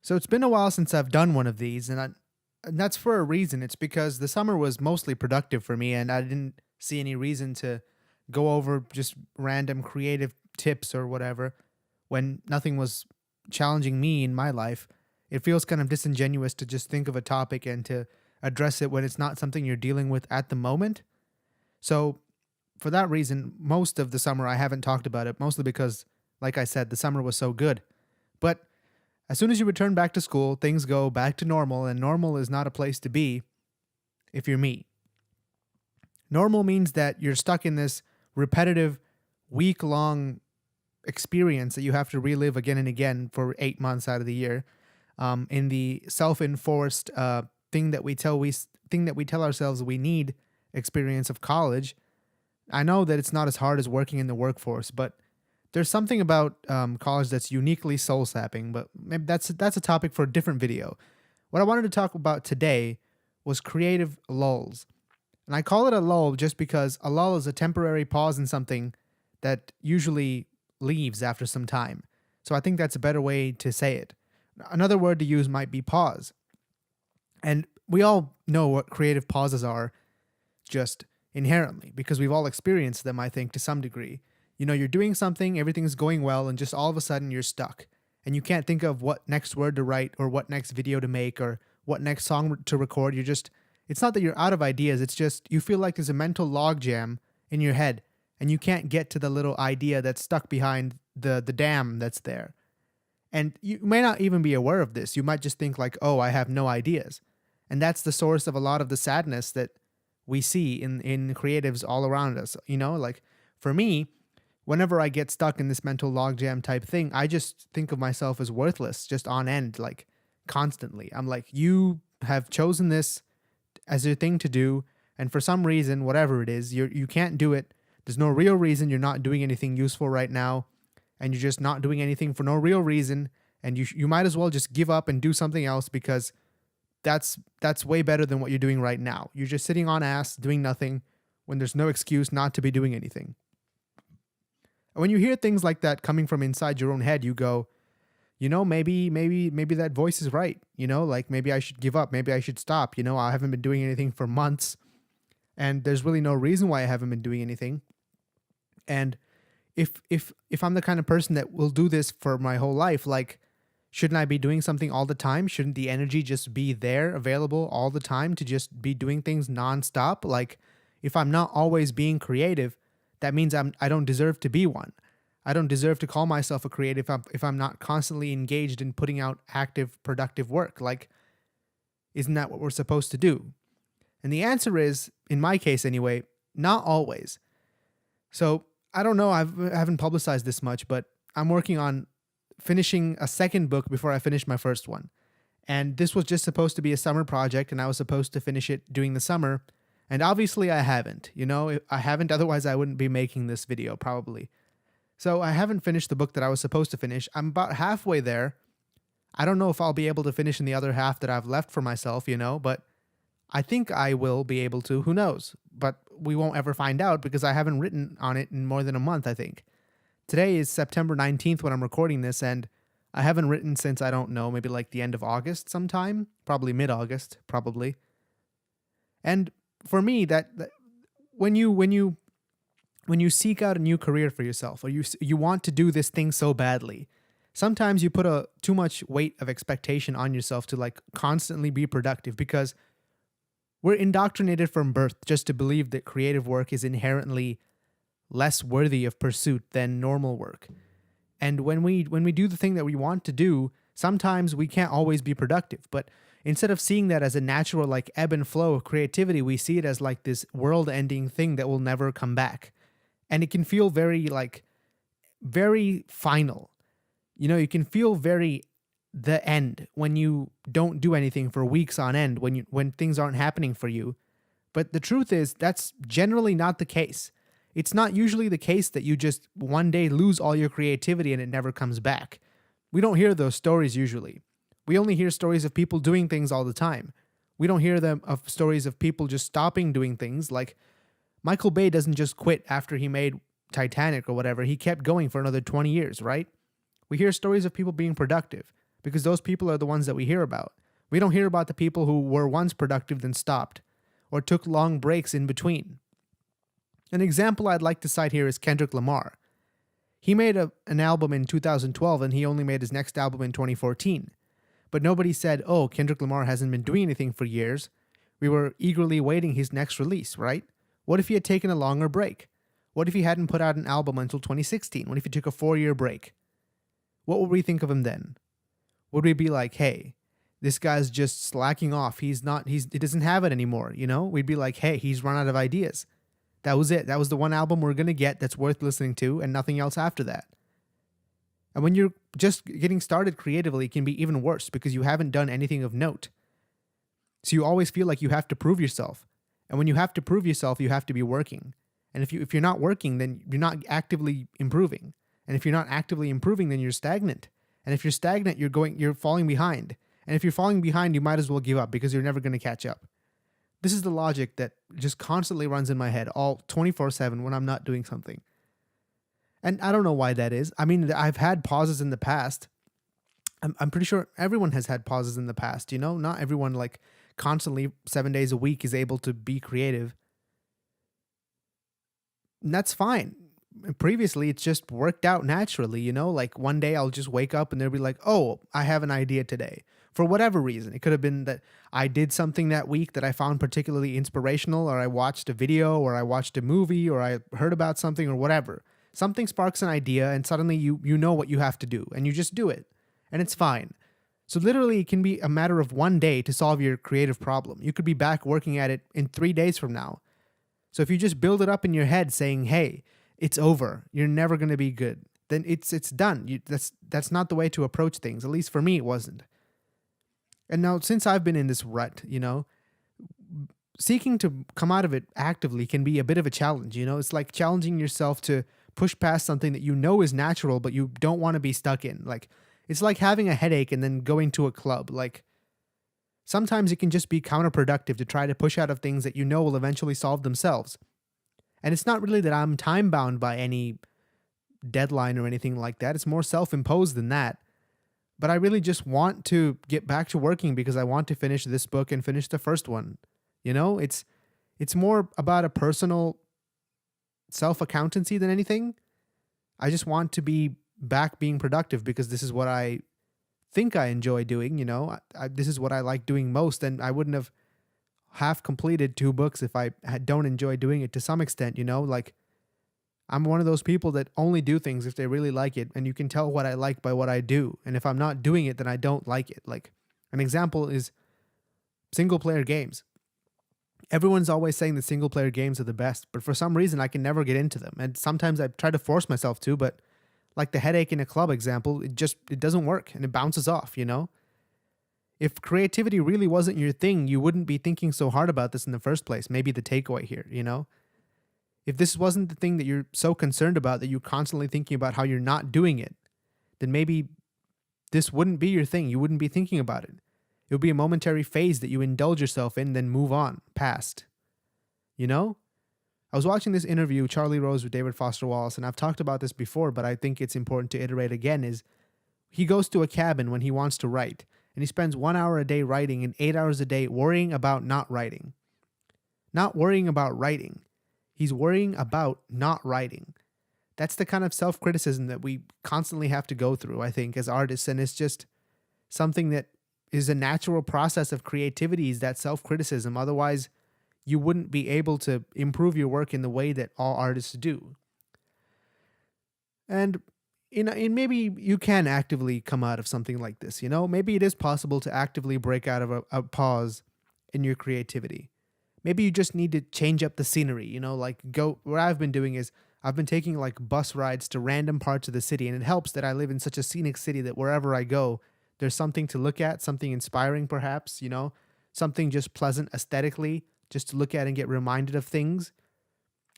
So it's been a while since I've done one of these, and that's for a reason. It's because the summer was mostly productive for me, and I didn't see any reason to go over just random creative tips or whatever when nothing was challenging me in my life. It feels kind of disingenuous to just think of a topic and to address it when it's not something you're dealing with at the moment. So, for that reason, most of the summer I haven't talked about it, mostly because, like I said, the summer was so good. But as soon as you return back to school, things go back to normal, and normal is not a place to be if you're me. Normal means that you're stuck in this repetitive, week long experience that you have to relive again and again for 8 months out of the year. In the self-enforced thing that we tell ourselves we need experience of college. I know that it's not as hard as working in the workforce, but there's something about college that's uniquely soul sapping. But maybe that's a topic for a different video. What I wanted to talk about today was creative lulls. And I call it a lull just because a lull is a temporary pause in something that usually leaves after some time. So I think that's a better way to say it. Another word to use might be pause. And we all know what creative pauses are just inherently because we've all experienced them, I think, to some degree. You know, you're doing something, everything's going well, and just all of a sudden you're stuck. And you can't think of what next word to write or what next video to make or what next song to record. It's not that you're out of ideas, it's just you feel like there's a mental log jam in your head and you can't get to the little idea that's stuck behind the dam that's there. And you may not even be aware of this. You might just think like, oh, I have no ideas. And that's the source of a lot of the sadness that we see in creatives all around us. You know, like for me, whenever I get stuck in this mental logjam type thing, I just think of myself as worthless, just on end, like constantly. I'm like, you have chosen this as your thing to do, and for some reason, whatever it is, you can't do it. There's no real reason you're not doing anything useful right now, and you're just not doing anything for no real reason, and you might as well just give up and do something else because that's way better than what you're doing right now. You're just sitting on ass doing nothing when there's no excuse not to be doing anything. And when you hear things like that coming from inside your own head, you go, you know, maybe that voice is right. You know, like maybe I should give up. Maybe I should stop. You know, I haven't been doing anything for months, and there's really no reason why I haven't been doing anything. And if I'm the kind of person that will do this for my whole life, like, shouldn't I be doing something all the time? Shouldn't the energy just be there, available all the time to just be doing things nonstop? Like, if I'm not always being creative, that means I don't deserve to be one. I don't deserve to call myself a creative if I'm not constantly engaged in putting out active, productive work. Like, isn't that what we're supposed to do? And the answer is, in my case anyway, not always. So I don't know, I haven't publicized this much, but I'm working on finishing a second book before I finish my first one. And this was just supposed to be a summer project, and I was supposed to finish it during the summer. And obviously I haven't, you know, I haven't, otherwise I wouldn't be making this video probably. So I haven't finished the book that I was supposed to finish. I'm about halfway there. I don't know if I'll be able to finish in the other half that I've left for myself, you know, but I think I will be able to. Who knows? But we won't ever find out because I haven't written on it in more than a month, I think. Today is September 19th when I'm recording this, and I haven't written since, I don't know, maybe like the end of August sometime, probably mid-August, probably. And for me, that when you seek out a new career for yourself, or you want to do this thing so badly, sometimes you put too much weight of expectation on yourself to like constantly be productive because we're indoctrinated from birth just to believe that creative work is inherently less worthy of pursuit than normal work. And when we do the thing that we want to do, sometimes we can't always be productive. But instead of seeing that as a natural like ebb and flow of creativity, we see it as like this world-ending thing that will never come back. And it can feel very final. You know, you can feel very the end when you don't do anything for weeks on end, when things aren't happening for you. But the truth is that's generally not the case. It's not usually the case that you just one day lose all your creativity and it never comes back. We don't hear those stories usually. We only hear stories of people doing things all the time. We don't hear of stories of people just stopping doing things. Like Michael Bay doesn't just quit after he made Titanic or whatever. He kept going for another 20 years, right? We hear stories of people being productive because those people are the ones that we hear about. We don't hear about the people who were once productive then stopped, or took long breaks in between. An example I'd like to cite here is Kendrick Lamar. He made an album in 2012 and he only made his next album in 2014. But nobody said, oh, Kendrick Lamar hasn't been doing anything for years. We were eagerly awaiting his next release, right? What if he had taken a longer break? What if he hadn't put out an album until 2016? What if he took a 4-year break? What would we think of him then? Would we be like, hey, this guy's just slacking off. He doesn't have it anymore, you know? We'd be like, hey, he's run out of ideas. That was it. That was the one album we're going to get that's worth listening to and nothing else after that. And when you're just getting started creatively, it can be even worse because you haven't done anything of note. So you always feel like you have to prove yourself. And when you have to prove yourself, you have to be working. And if you're not working, then you're not actively improving. And if you're not actively improving, then you're stagnant. And if you're stagnant, you're falling behind. And if you're falling behind, you might as well give up because you're never going to catch up. This is the logic that just constantly runs in my head all 24/7 when I'm not doing something. And I don't know why that is. I mean, I've had pauses in the past. I'm pretty sure everyone has had pauses in the past, you know? Not everyone like constantly 7 days a week is able to be creative. And that's fine. Previously, it's just worked out naturally, you know? Like one day I'll just wake up and they'll be like, oh, I have an idea today. For whatever reason. It could have been that I did something that week that I found particularly inspirational, or I watched a video, or I watched a movie, or I heard about something, or whatever. Something sparks an idea and suddenly you know what you have to do and you just do it. And it's fine. So literally it can be a matter of one day to solve your creative problem. You could be back working at it in 3 days from now. So if you just build it up in your head saying, hey, it's over, you're never going to be good, then it's done. That's not the way to approach things. At least for me, it wasn't. And now, since I've been in this rut, you know, seeking to come out of it actively can be a bit of a challenge. You know, it's like challenging yourself to push past something that you know is natural, but you don't want to be stuck in. Like, it's like having a headache and then going to a club. Like, sometimes it can just be counterproductive to try to push out of things that you know will eventually solve themselves. And it's not really that I'm time bound by any deadline or anything like that. It's more self-imposed than that. But I really just want to get back to working because I want to finish this book and finish the first one. You know, it's more about a personal self-accountancy than anything. I just want to be back being productive because this is what I think I enjoy doing, you know. This is what I like doing most, and I wouldn't have half completed 2 books if I don't enjoy doing it to some extent, you know. Like, I'm one of those people that only do things if they really like it, and you can tell what I like by what I do. And if I'm not doing it, then I don't like it. Like, an example is single-player games. Everyone's always saying that single-player games are the best, but for some reason I can never get into them. And sometimes I try to force myself to, but like the headache in a club example, it doesn't work and it bounces off, you know? If creativity really wasn't your thing, you wouldn't be thinking so hard about this in the first place. Maybe the takeaway here, you know? If this wasn't the thing that you're so concerned about that you're constantly thinking about how you're not doing it, then maybe this wouldn't be your thing. You wouldn't be thinking about it. It would be a momentary phase that you indulge yourself in, then move on, past. You know? I was watching this interview, Charlie Rose with David Foster Wallace, and I've talked about this before, but I think it's important to iterate again, is he goes to a cabin when he wants to write, and he spends 1 hour a day writing and 8 hours a day worrying about not writing. Not worrying about writing. He's worrying about not writing. That's the kind of self-criticism that we constantly have to go through, I think, as artists. And it's just something that is a natural process of creativity, is that self-criticism. Otherwise, you wouldn't be able to improve your work in the way that all artists do. And in maybe you can actively come out of something like this, you know? Maybe it is possible to actively break out of a pause in your creativity. Maybe you just need to change up the scenery, you know, like what I've been doing is I've been taking like bus rides to random parts of the city, and it helps that I live in such a scenic city that wherever I go, there's something to look at, something inspiring perhaps, you know, something just pleasant aesthetically, just to look at and get reminded of things.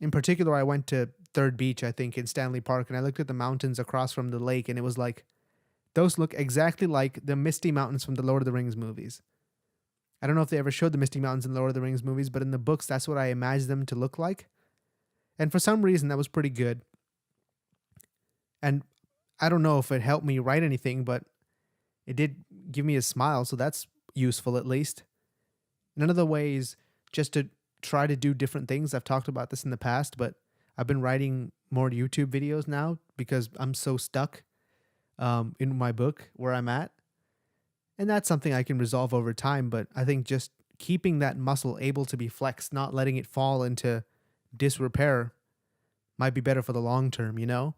In particular, I went to Third Beach, I think, in Stanley Park, and I looked at the mountains across from the lake, and it was like, those look exactly like the Misty Mountains from the Lord of the Rings movies. I don't know if they ever showed the Misty Mountains in the Lord of the Rings movies, but in the books, that's what I imagined them to look like. And for some reason, that was pretty good. And I don't know if it helped me write anything, but it did give me a smile, so that's useful at least. And another way is just to try to do different things. I've talked about this in the past, but I've been writing more YouTube videos now because I'm so stuck in my book where I'm at. And that's something I can resolve over time. But I think just keeping that muscle able to be flexed, not letting it fall into disrepair, might be better for the long term, you know?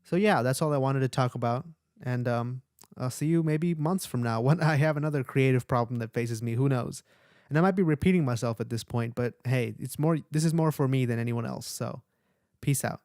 So, yeah, that's all I wanted to talk about. And I'll see you maybe months from now when I have another creative problem that faces me. Who knows? And I might be repeating myself at this point, but hey, this is more for me than anyone else. So, peace out.